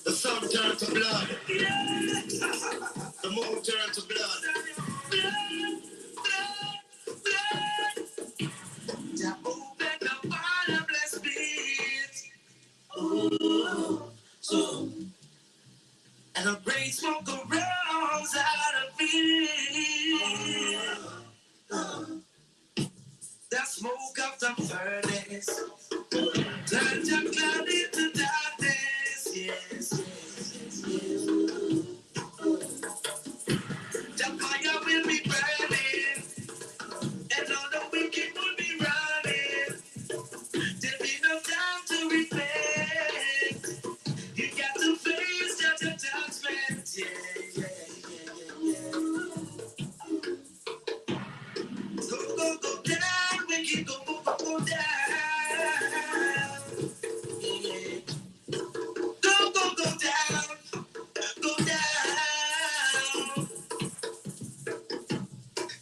The sun turned to blood. The moon turned to blood. Jah open the bottomless pit. Ooh, so, and a great smoke arose out of it. The smoke of the furnace turned your cloud into darkness. Yes, yes, yes, yes. The fire will be burning, and all the wicked will be running. There'll be no time to repent. You got to face the judgment. Yeah, yeah, yeah, yeah, yeah. Go, go, go down, wicked, go, go, go, go down. Yeah. Go, go, go down, go down.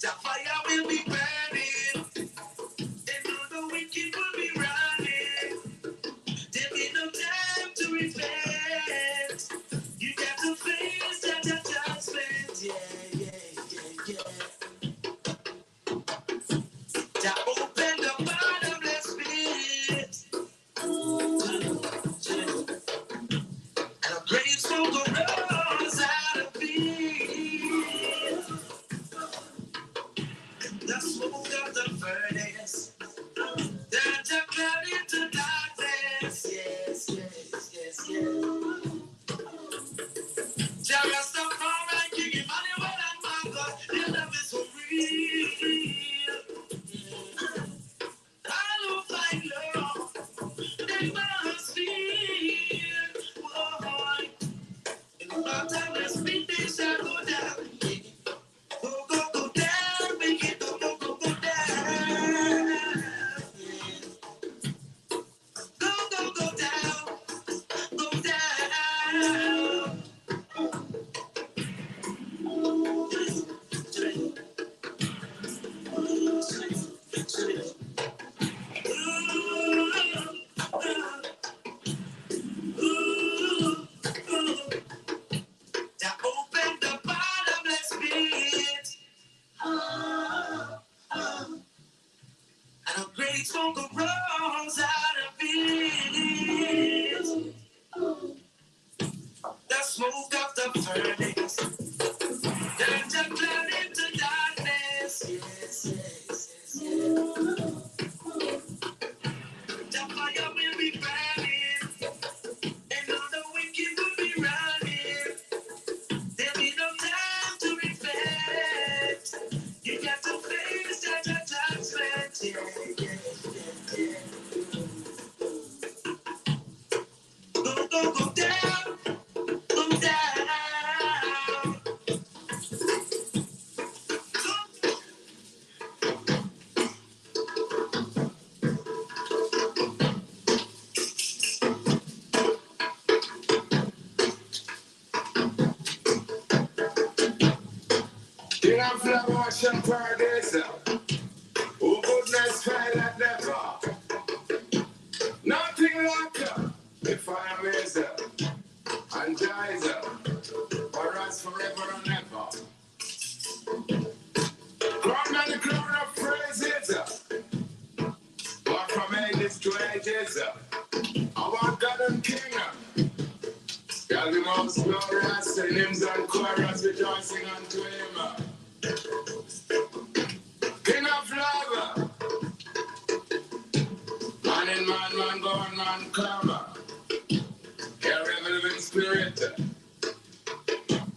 The fire will be burning, and all the wicked will be running. There'll be no time to repent. You got to face the judgment. Yeah, yeah, yeah, yeah. To open the bottomless pit. And a great smoke arose out of it. The smoke of the furnace turned your cloud into darkness. Yes, yes, yes, yes. Jah Rastafari, King Emmanuel and my God, your love is so real. I don't find love, they must feel. Boy, in the bottomless pit they shall go down. Go, go, go down, make it go, go, go, go down. Go, go, go down, go down. To open the bottomless pit. And a great smoke arose out of it. The smoke of the furnace turned your blood into darkness. Yes, yes, yes, yes. The fire will be burning, and all the wicked will be running. There'll be no time to repent. You got to face the judgment. Yeah, yeah, yeah, yeah. Go, go, go down, go down. King of flowers and paradise, who goodness fell at never. Nothing like her, if I am Azer, and Jizer, for us forever and ever. Crown and the crown of praises, but from ages to ages, our God and King. God the most glorious, in hymns and chorus rejoicing unto him. King of love, man in man, man born, man come. Carry the living spirit.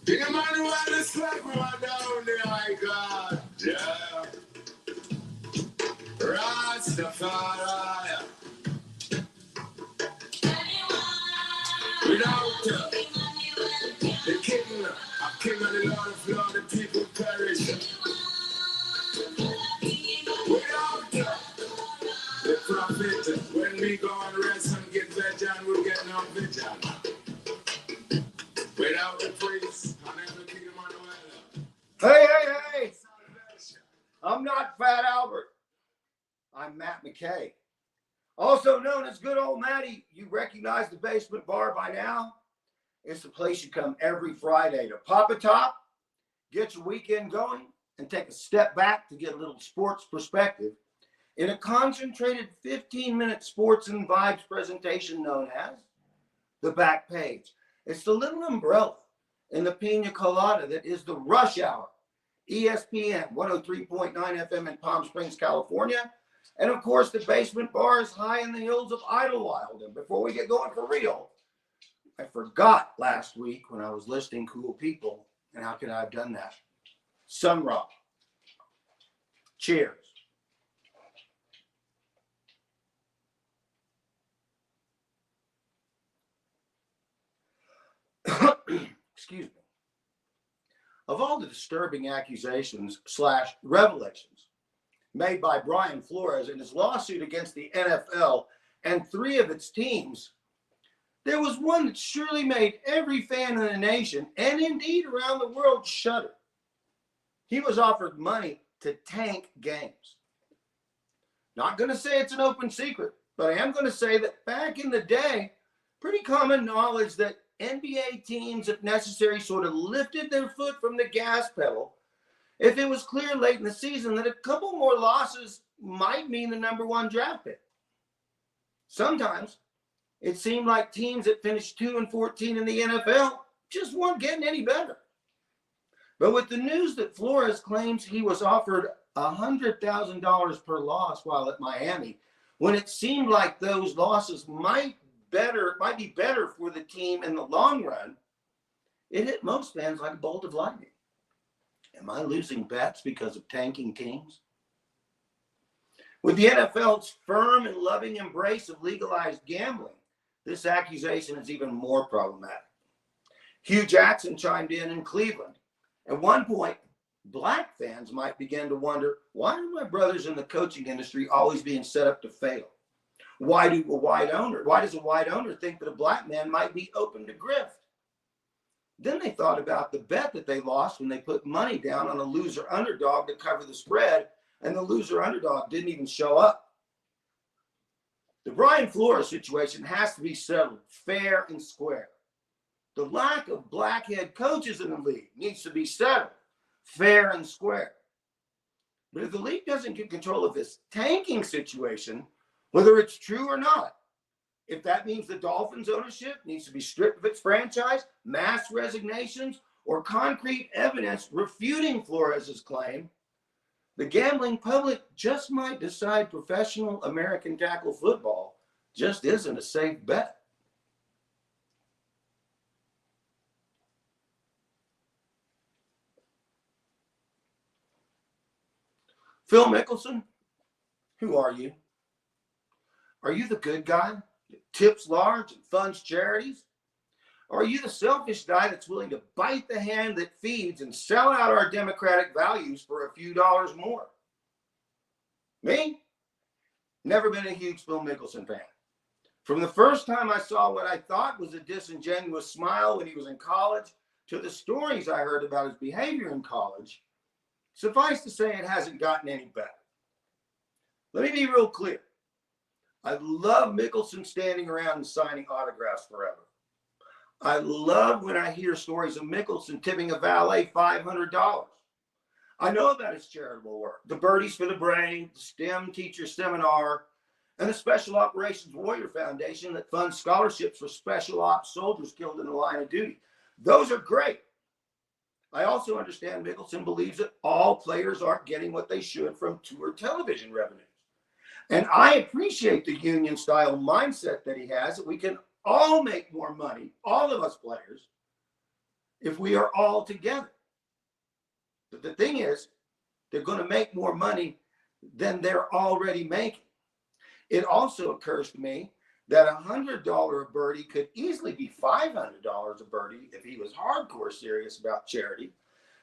King Emmanuel is like one down the high God. Yeah. Rastafari. Without the king and the Lord of Lords, the people perish. Without the prophet, when we go and rest and get vision, we'll get no vision. Without the priest and every King Emmanuel. Hey, hey, hey! I'm not Fat Albert. I'm Matt McKay. Also known as Good Old Matty. You recognize the Basement Bar by now. It's the place you come every Friday to pop a top, get your weekend going, and take a step back to get a little sports perspective in a concentrated 15-minute sports and vibes presentation known as The Back Page. It's the little umbrella in the pina colada that is the Rush Hour. ESPN 103.9 FM in Palm Springs, California. And of course, the Basement Bar is high in the hills of Idlewild. And before we get going for real, I forgot last week when I was listing cool people. And how could I have done that? Sun Rock. Cheers. Excuse me. Of all the disturbing accusations / revelations made by Brian Flores in his lawsuit against the NFL and 3 of its teams, there was one that surely made every fan in the nation, and indeed around the world, shudder. He was offered money to tank games. Not going to say it's an open secret, but I am going to say that back in the day, pretty common knowledge that NBA teams, if necessary, sort of lifted their foot from the gas pedal if it was clear late in the season that a couple more losses might mean the number 1 draft pick. Sometimes it seemed like teams that finished 2-14 in the NFL just weren't getting any better. But with the news that Flores claims he was offered $100,000 per loss while at Miami, when it seemed like those losses might be better for the team in the long run, it hit most fans like a bolt of lightning. Am I losing bets because of tanking teams? With the NFL's firm and loving embrace of legalized gambling, this accusation is even more problematic. Hugh Jackson chimed in Cleveland. At one point, black fans might begin to wonder, why are my brothers in the coaching industry always being set up to fail? Why does a white owner think that a black man might be open to grift? Then they thought about the bet that they lost when they put money down on a loser underdog to cover the spread, and the loser underdog didn't even show up. The Brian Flores situation has to be settled fair and square. The lack of black head coaches in the league needs to be settled fair and square. But if the league doesn't get control of this tanking situation, whether it's true or not, if that means the Dolphins ownership needs to be stripped of its franchise, mass resignations, or concrete evidence refuting Flores' claim, the gambling public just might decide professional American tackle football just isn't a safe bet. Phil Mickelson, who are you? Are you the good guy that tips large and funds charities? Or are you the selfish guy that's willing to bite the hand that feeds and sell out our democratic values for a few dollars more? Me? Never been a huge Phil Mickelson fan. From the first time I saw what I thought was a disingenuous smile when he was in college to the stories I heard about his behavior in college, suffice to say it hasn't gotten any better. Let me be real clear. I love Mickelson standing around and signing autographs forever. I love when I hear stories of Mickelson tipping a valet $500. I know about his charitable work, the Birdies for the Brain, the STEM Teacher Seminar, and the Special Operations Warrior Foundation that funds scholarships for special ops soldiers killed in the line of duty. Those are great. I also understand Mickelson believes that all players aren't getting what they should from tour television revenues. And I appreciate the union-style mindset that he has, that we can all make more money, all of us players, if we are all together. But the thing is, they're going to make more money than they're already making. It also occurs to me that $100 a birdie could easily be $500 a birdie if he was hardcore serious about charity,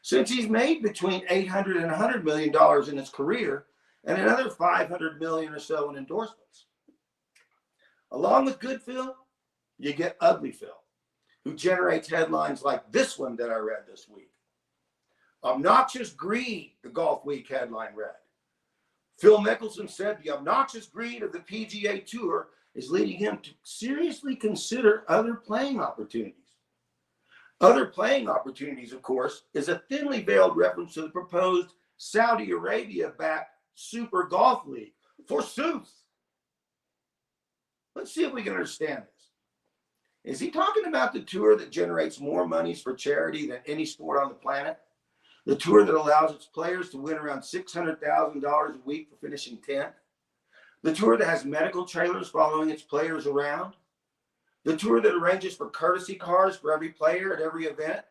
since he's made between $800 and $100 million in his career, and another $500 million or so in endorsements. Along with good Phil, you get ugly Phil, who generates headlines like this one that I read this week. Obnoxious greed, the Golf Week headline read. Phil Mickelson said the obnoxious greed of the PGA Tour is leading him to seriously consider other playing opportunities. Other playing opportunities, of course, is a thinly veiled reference to the proposed Saudi Arabia-backed Super Golf League. Forsooth. Let's see if we can understand this. Is he talking about the tour that generates more monies for charity than any sport on the planet? The tour that allows its players to win around $600,000 a week for finishing 10th? The tour that has medical trailers following its players around? The tour that arranges for courtesy cars for every player at every event?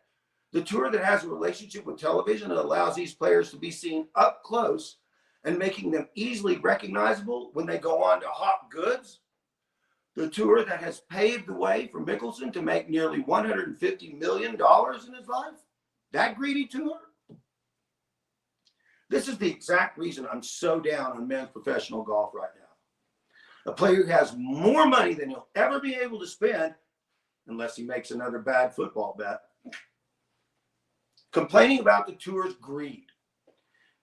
The tour that has a relationship with television that allows these players to be seen up close and making them easily recognizable when they go on to hot goods? The tour that has paved the way for Mickelson to make nearly $150 million in his life? That greedy tour? This is the exact reason I'm so down on men's professional golf right now. A player who has more money than he'll ever be able to spend, unless he makes another bad football bet, complaining about the tour's greed.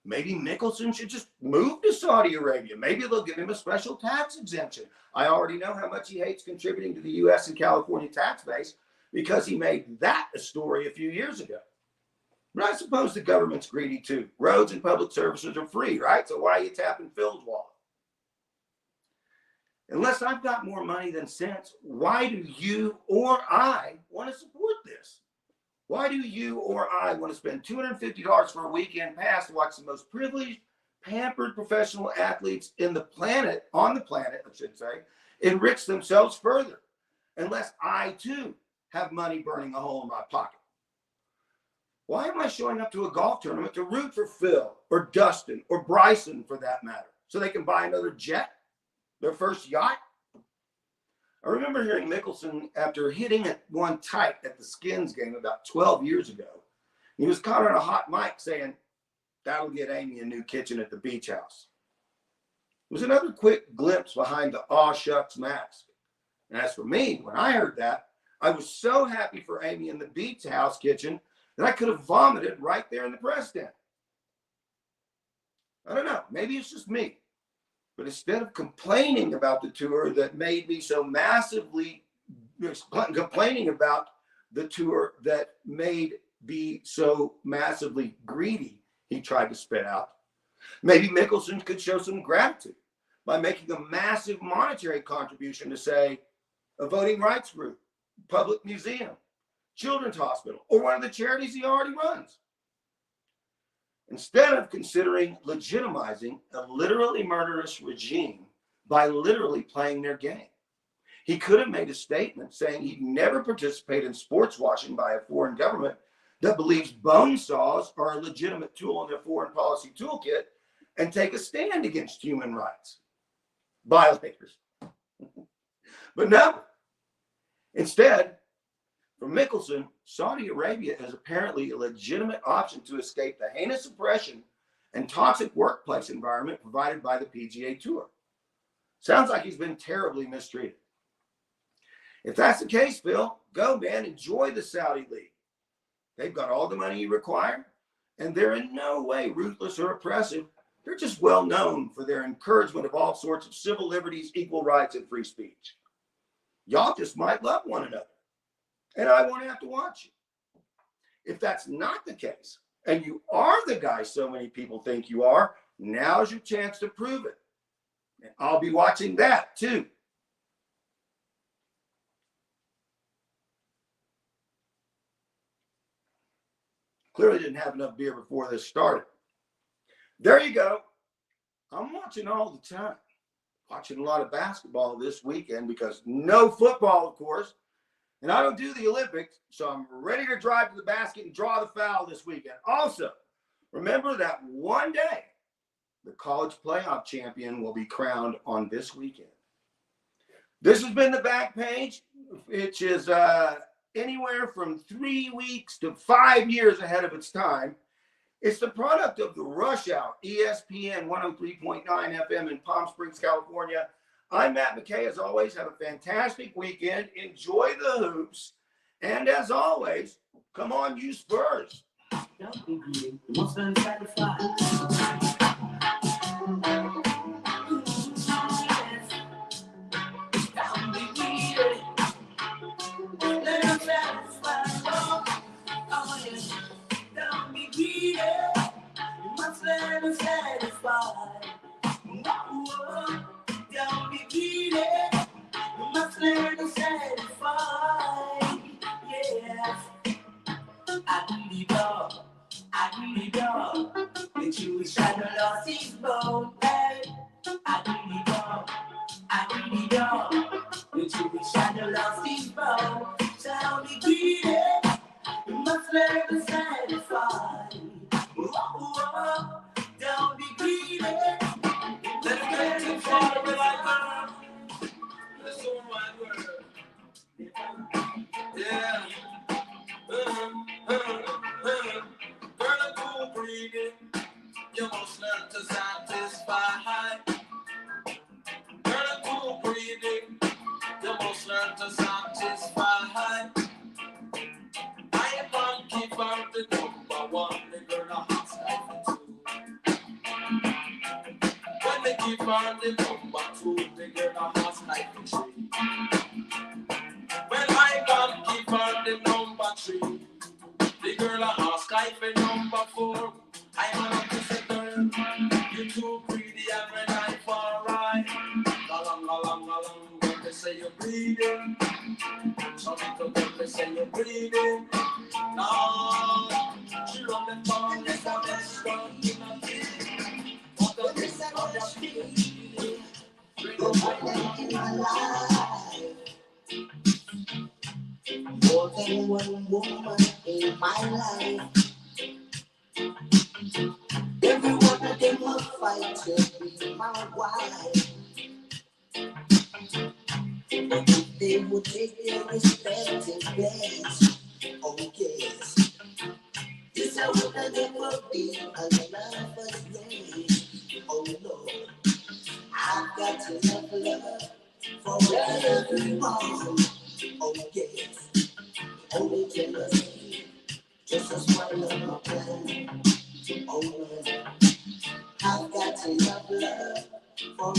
Maybe Mickelson should just move to Saudi Arabia. Maybe they'll give him a special tax exemption. I already know how much he hates contributing to the U.S. and California tax base because he made that a story a few years ago. But I suppose the government's greedy too. Roads and public services are free, right? So why are you tapping Phil's wallet? Unless I've got more money than sense, why do you or I want to support this? Why do you or I want to spend $250 for a weekend pass to watch the most privileged, pampered professional athletes on the planet, I should say, enrich themselves further, unless I too have money burning a hole in my pocket? Why am I showing up to a golf tournament to root for Phil or Dustin or Bryson for that matter? So they can buy another jet, their first yacht? I remember hearing Mickelson after hitting it one tight at the Skins game about 12 years ago. He was caught on a hot mic saying, "That'll get Amy a new kitchen at the beach house." It was another quick glimpse behind the aw shucks mask. And as for me, when I heard that, I was so happy for Amy in the beach house kitchen that I could have vomited right there in the press den. I don't know, maybe it's just me. But instead of complaining about the tour that made me so massively, complaining about the tour that made me so massively greedy, he tried to spit out, maybe Mickelson could show some gratitude by making a massive monetary contribution to, say, a voting rights group, public museum, children's hospital, or one of the charities he already runs. Instead of considering legitimizing a literally murderous regime by literally playing their game, he could have made a statement saying he'd never participate in sports washing by a foreign government that believes bone saws are a legitimate tool in their foreign policy toolkit and take a stand against human rights violators. But no, instead, for Mickelson, Saudi Arabia is apparently a legitimate option to escape the heinous oppression and toxic workplace environment provided by the PGA Tour. Sounds like he's been terribly mistreated. If that's the case, Phil, go, man. Enjoy the Saudi League. They've got all the money you require, and they're in no way ruthless or oppressive. They're just well known for their encouragement of all sorts of civil liberties, equal rights, and free speech. Y'all just might love one another, and I won't have to watch you. If that's not the case, and you are the guy so many people think you are, now's your chance to prove it. And I'll be watching that too. Clearly didn't have enough beer before this started. There you go. I'm watching all the time. Watching a lot of basketball this weekend because no football, of course. And I don't do the Olympics, so I'm ready to drive to the basket and draw the foul this weekend. Also, remember that one day, the college playoff champion will be crowned on this weekend. This has been the Back Page, which is anywhere from 3 weeks to 5 years ahead of its time. It's the product of the Rush Hour, ESPN 103.9 FM in Palm Springs, California. I'm Matt McKay. As always, have a fantastic weekend. Enjoy the hoops. And as always, come on, you Spurs. Don't be greedy. What's the sacrifice? Don't be greedy. Let them satisfy. Oh, yes. Don't be greedy. You must let them satisfy. Whoa. Don't be greedy. You must learn to satisfy. Yes. I do the dog. I do the dog. The Jewish shadow lost his bone. Hey. I do the dog. I do the dog. The Jewish shadow lost his bone. So don't be greedy. You must learn to satisfy. Whoa. Don't be greedy. Let's get to far like girl. Let's go right word. Yeah. Girl, I'm cool breathing. You must learn to satisfy. Girl, I'm cool breathing. You must learn to satisfy. I am on keep out the number one. The girl a hot style two. When they keep out the number two, the girl a hot style three. When I can keep out the number three, the girl a ask I for number four. I'm on to say girl, you too greedy and when I fall right. Along, when they say you're bleeding. Some little girl they say you're bleeding. No, she run them down, they say let's go in a team. What the this I gonna speak? In my life. More than one woman in my life. Every one of them will fight to be my wife. But if they would take their respective place, oh yes, this I would never be a lover's race. Oh Lord, I've got to have love for everyone. Oh yes, only jealousy, just a smile on my plan. Oh Lord, I've got to have love for